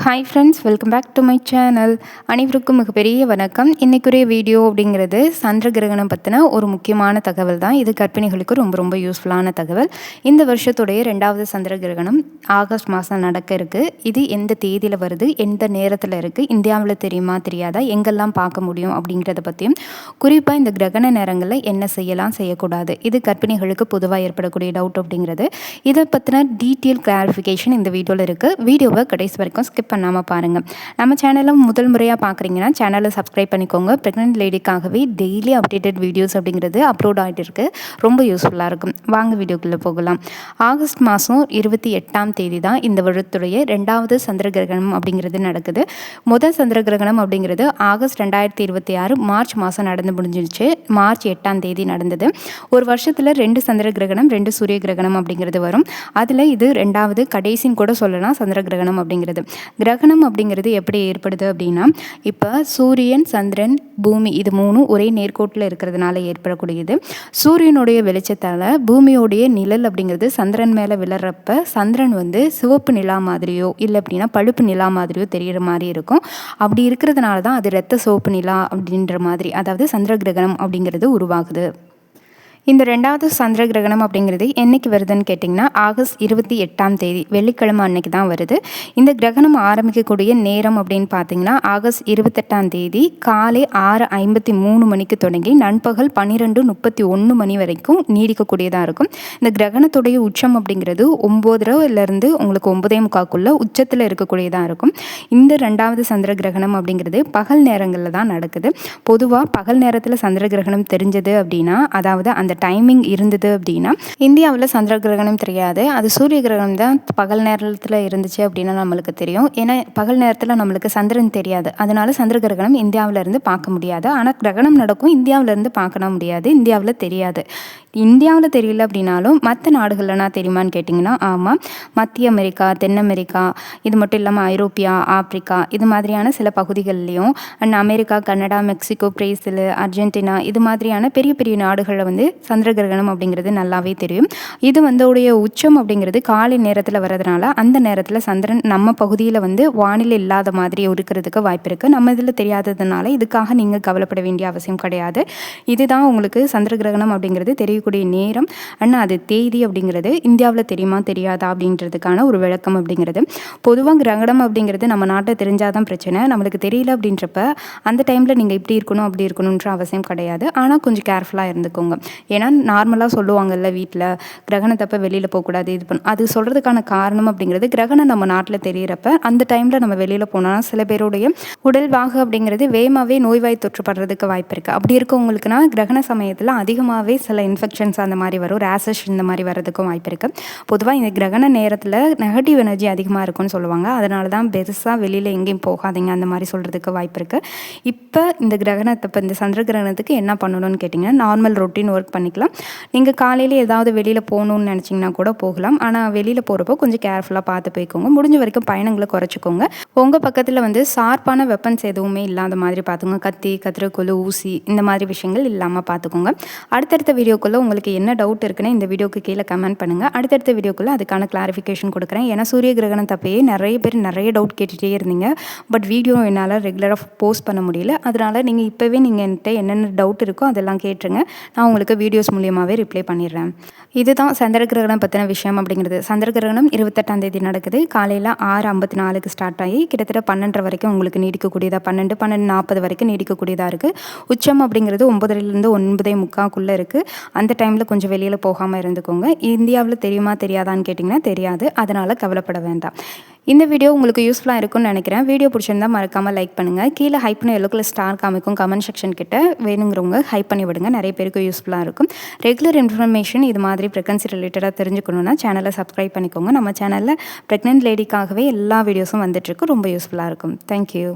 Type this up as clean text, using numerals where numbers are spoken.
Hi friends, welcome back to my channel. அனைவருக்கும் மிகப்பெரிய வணக்கம். இன்றைக்குரிய வீடியோ அப்படிங்கிறது சந்திர கிரகணம் பற்றின ஒரு முக்கியமான தகவல் தான். இது கர்ப்பிணிகளுக்கு ரொம்ப ரொம்ப யூஸ்ஃபுல்லான தகவல். இந்த வருஷத்துடைய 2வது சந்திர கிரகணம் ஆகஸ்ட் மாதம் நடக்க இருக்குது. இது எந்த தேதியில் வருது, எந்த நேரத்தில் இருக்குது, இந்தியாவில் தெரியுமா தெரியாதா, எங்கெல்லாம் பார்க்க முடியும் அப்படிங்கிறத பற்றியும், குறிப்பாக இந்த கிரகண நேரங்களில் என்ன செய்யலாம் செய்யக்கூடாது, இது கர்ப்பிணிகளுக்கு பொதுவாக ஏற்படக்கூடிய டவுட் அப்படிங்கிறது, இதை பற்றின டீட்டெயில் கிளாரிஃபிகேஷன் இந்த வீடியோவில் இருக்குது. வீடியோவை கடைசி வரைக்கும் ஸ்கிப் பண்ணாமல் பாருங்கள். நம்ம சேனலில் முதல் முறையாக பார்க்குறீங்கன்னா சேனலை சப்ஸ்கிரைப் பண்ணிக்கோங்க. ப்ரெக்னென்ட் லேடிக்காகவே டெய்லி அப்டேட்டட் வீடியோஸ் அப்படிங்கிறது அப்லோட் ஆகிட்டு இருக்குது. ரொம்ப யூஸ்ஃபுல்லாக இருக்கும். வாங்க வீடியோக்குள்ளே போகலாம். ஆகஸ்ட் மாதம் 28ஆம் தேதி தான் இந்த வருடத்துடைய 2வது சந்திர கிரகணம் அப்படிங்கிறது நடக்குது. முதல் சந்திர கிரகணம் அப்படிங்கிறது ஆகஸ்ட் 2026 மார்ச் மாதம் நடந்து முடிஞ்சிருச்சு. மார்ச் 8ஆம் தேதி நடந்தது. ஒரு வருஷத்தில் 2 சந்திர கிரகணம், 2 சூரிய கிரகணம் அப்படிங்கிறது வரும். அதில் இது 2வது கடைசின்னு கூட சொல்லலாம் சந்திர கிரகணம் அப்படிங்கிறது. கிரகணம் அப்படிங்கிறது எப்படி ஏற்படுது அப்படின்னா, இப்போ சூரியன், சந்திரன், பூமி இது 3 ஒரே நேர்கோட்டில் இருக்கிறதுனால ஏற்படக்கூடியது. சூரியனுடைய வெளிச்சத்தால் பூமியோடைய நிழல் அப்படிங்கிறது சந்திரன் மேலே விழறப்ப சந்திரன் சிவப்பு நிலா மாதிரியோ இல்லை அப்படின்னா பழுப்பு நிலா மாதிரியோ தெரிகிற மாதிரி இருக்கும். அப்படி இருக்கிறதுனால தான் அது இரத்த சிவப்பு நிலா அப்படின்ற மாதிரி, அதாவது சந்திர கிரகணம் அப்படிங்கிறது உருவாகுது. இந்த 2வது சந்திர கிரகணம் அப்படிங்கிறது என்றைக்கு வருதுன்னு கேட்டிங்கன்னா, ஆகஸ்ட் 28ஆம் தேதி வெள்ளிக்கிழமை அன்னைக்கு தான் வருது. இந்த கிரகணம் ஆரம்பிக்கக்கூடிய நேரம் அப்படின்னு பார்த்தீங்கன்னா, ஆகஸ்ட் 28ஆம் தேதி காலை 6:53 மணிக்கு தொடங்கி நண்பகல் 12:31 மணி வரைக்கும் நீடிக்கக்கூடியதாக இருக்கும். இந்த கிரகணத்துடைய உச்சம் அப்படிங்கிறது 9:30 உங்களுக்கு 9:45 உச்சத்தில் இருக்கக்கூடியதாக இருக்கும். இந்த 2வது சந்திர கிரகணம் அப்படிங்கிறது பகல் நேரங்களில் தான் நடக்குது. பொதுவாக பகல் நேரத்தில் சந்திர கிரகணம் தெரிஞ்சது அப்படின்னா, அதாவது அந்த டைமிங் இருந்தது அப்படின்னா, இந்தியாவில் சந்திர கிரகணம் தெரியாது, அது சூரிய கிரகணம் தான் பகல் நேரத்தில் இருந்துச்சு அப்படின்னா நம்மளுக்கு தெரியும். ஏன்னா பகல் நேரத்தில் நம்மளுக்கு சந்திரன் தெரியாது, அதனால சந்திர கிரகணம் இந்தியாவிலேருந்து பார்க்க முடியாது. ஆனால் கிரகணம் நடக்கும், இந்தியாவிலேருந்து பார்க்க முடியாது, இந்தியாவில் தெரியாது. இந்தியாவில் தெரியல அப்படின்னாலும் மற்ற நாடுகள்லாம் தெரியுமான்னு கேட்டிங்கன்னா, ஆமாம். மத்திய அமெரிக்கா, தென் அமெரிக்கா, இது மட்டும் இல்லாமல் ஐரோப்பியா, ஆப்பிரிக்கா இது மாதிரியான சில பகுதிகள்லையும், and America, Canada, Mexico, Brazil, Argentina இது மாதிரியான பெரிய பெரிய நாடுகளில் சந்திர கிரகணம் அப்படிங்கிறது நல்லாவே தெரியும். இது உடைய உச்சம் அப்படிங்கிறது காலை நேரத்தில் வர்றதுனால அந்த நேரத்தில் சந்திரன் நம்ம பகுதியில் வானிலை இல்லாத மாதிரி இருக்கிறதுக்கு வாய்ப்பு இருக்குது. நம்ம இதில் தெரியாததுனால இதுக்காக நீங்கள் கவலைப்பட வேண்டிய அவசியம் கிடையாது. இதுதான் உங்களுக்கு சந்திர கிரகணம் அப்படிங்கிறது தெரியக்கூடிய நேரம். ஆனால் அது தேதி அப்படிங்கிறது இந்தியாவில் தெரியுமா தெரியாதா அப்படின்றதுக்கான ஒரு விளக்கம் அப்படிங்கிறது. பொதுவாக கிரகணம் அப்படிங்கிறது நம்ம நாட்டை தெரிஞ்சாதான் பிரச்சனை. நம்மளுக்கு தெரியல அப்படின்றப்ப அந்த டைமில் நீங்கள் இப்படி இருக்கணும் அப்படி இருக்கணுன்ற அவசியம் கிடையாது. ஆனால் கொஞ்சம் கேர்ஃபுல்லாக இருந்துக்கோங்க. ஏன்னா நார்மலாக சொல்லுவாங்கல்ல, வீட்டில் கிரகணத்தப்ப வெளியில் போகக்கூடாது, இது பண்ண அது சொல்கிறதுக்கான காரணம் அப்படிங்கிறது கிரகணம் நம்ம நாட்டில் தெரிகிறப்ப அந்த டைமில் நம்ம வெளியில் போனால் சில பேருடைய உடல் வாகு அப்படிங்கிறது வேகமாகவே நோய்வாய் தொற்றுப்படுறதுக்கு வாய்ப்பு இருக்குது. அப்படி இருக்கவங்களுக்குனா கிரகண சமயத்தில் அதிகமாகவே சில இன்ஃபெக்ஷன்ஸ் அந்த மாதிரி வரும், ரேஷஸ் இந்த மாதிரி வர்றதுக்கும் வாய்ப்பு இருக்குது. பொதுவாக இந்த கிரகண நேரத்தில் நெகட்டிவ் எனர்ஜி அதிகமாக இருக்கும்னு சொல்லுவாங்க. அதனால தான் பெருசாக வெளியில் எங்கேயும் போகாதீங்க அந்த மாதிரி சொல்கிறதுக்கு வாய்ப்பு இருக்குது. இப்போ இந்த கிரகணத்தப்போ இந்த சந்திர கிரகணத்துக்கு என்ன பண்ணணும்னு கேட்டிங்கன்னா, நார்மல் ரொட்டீன் ஒர்க் பண்ணிக்கலாம். நீங்கள் காலையில் ஏதாவது வெளியில் போகணுன்னு நினச்சிங்கன்னா கூட போகலாம். ஆனால் வெளியில் போகிறப்போ கொஞ்சம் கேர்ஃபுல்லாக பார்த்து போய்க்கோங்க. முடிஞ்ச வரைக்கும் பயணங்களை குறைச்சிக்கோங்க. உங்கள் பக்கத்தில் ஷார்ப்பான வெப்பன்ஸ் எதுவுமே இல்லாத மாதிரி பார்த்துக்கோங்க. கத்தி, கத்திரிக்கோல், ஊசி இந்த மாதிரி விஷயங்கள் இல்லாமல் பார்த்துக்கோங்க. அடுத்தடுத்த வீடியோக்குள்ளே உங்களுக்கு என்ன டவுட் இருக்குன்னு இந்த வீடியோக்கு கீழே கமெண்ட் பண்ணுங்கள். அடுத்தடுத்த வீடியோக்குள்ளே அதுக்கான கிளாரிஃபிகேஷன் கொடுக்குறேன். ஏன்னா சூரிய கிரகணம் தப்பையே நிறைய பேர் நிறைய டவுட் கேட்டுகிட்டே இருந்தீங்க. பட் வீடியோ என்னால் ரெகுலராக போஸ்ட் பண்ண முடியல. அதனால் நீங்கள் இப்போவே நீங்கள் என்கிட்ட என்னென்ன டவுட் இருக்கோ அதெல்லாம் கேட்டுருங்க. நான் உங்களுக்கு வீடியோஸ் மூலியமாகவே ரிப்ளை பண்ணிடுறேன். இதுதான் சந்திர கிரகணம் பற்றின விஷயம் அப்படிங்கிறது. சந்திர கிரகணம் 28ஆம் தேதி நடக்குது. காலையில் 6:54 ஸ்டார்ட் ஆகி கிட்டத்தட்ட 12 வரைக்கும் உங்களுக்கு நீடிக்கக்கூடியதாக, 12:40 வரைக்கும் நீடிக்கக்கூடியதாக இருக்குது. உச்சம் அப்படிங்கிறது 9:00 9:45 இருக்குது. அந்த டைமில் கொஞ்சம் வெளியில் போகாமல் இருந்துக்கோங்க. இந்தியாவில் தெரியுமா தெரியாதான்னு கேட்டிங்கன்னா தெரியாது, அதனால் கவலைப்பட வேண்டாம். இந்த வீடியோ உங்களுக்கு யூஸ்ஃபுல்லாக இருக்கும்னு நினைக்கிறேன். வீடியோ பிடிச்சிருந்தா மறக்காமல் லைக் பண்ணுங்கள். கீழே ஹைப் பண்ண எல்லோ கலர் ஸ்டார் காமிக்கும் கமெண்ட் செக்ஷன் கிட்ட வேணுங்கிறவங்க ஹைப் பண்ணி விடுங்க. நிறைய பேருக்கு யூஸ்ஃபுல்லாக இருக்கும். ரெகுலர் இன்ஃபர்மேஷன் இது மாதிரி ப்ரெக்னன்சி ரிலேட்டடாக தெரிஞ்சுக்கணுன்னா சேனலை சப்ஸ்கிரைப் பண்ணிக்கோங்க. நம்ம சேனலில் ப்ரெக்னென்ட் லேடிக்காகவே எல்லா வீடியோஸும் வந்துட்டுருக்கு. ரொம்ப யூஸ்ஃபுல்லாக இருக்கும். தேங்க்யூ.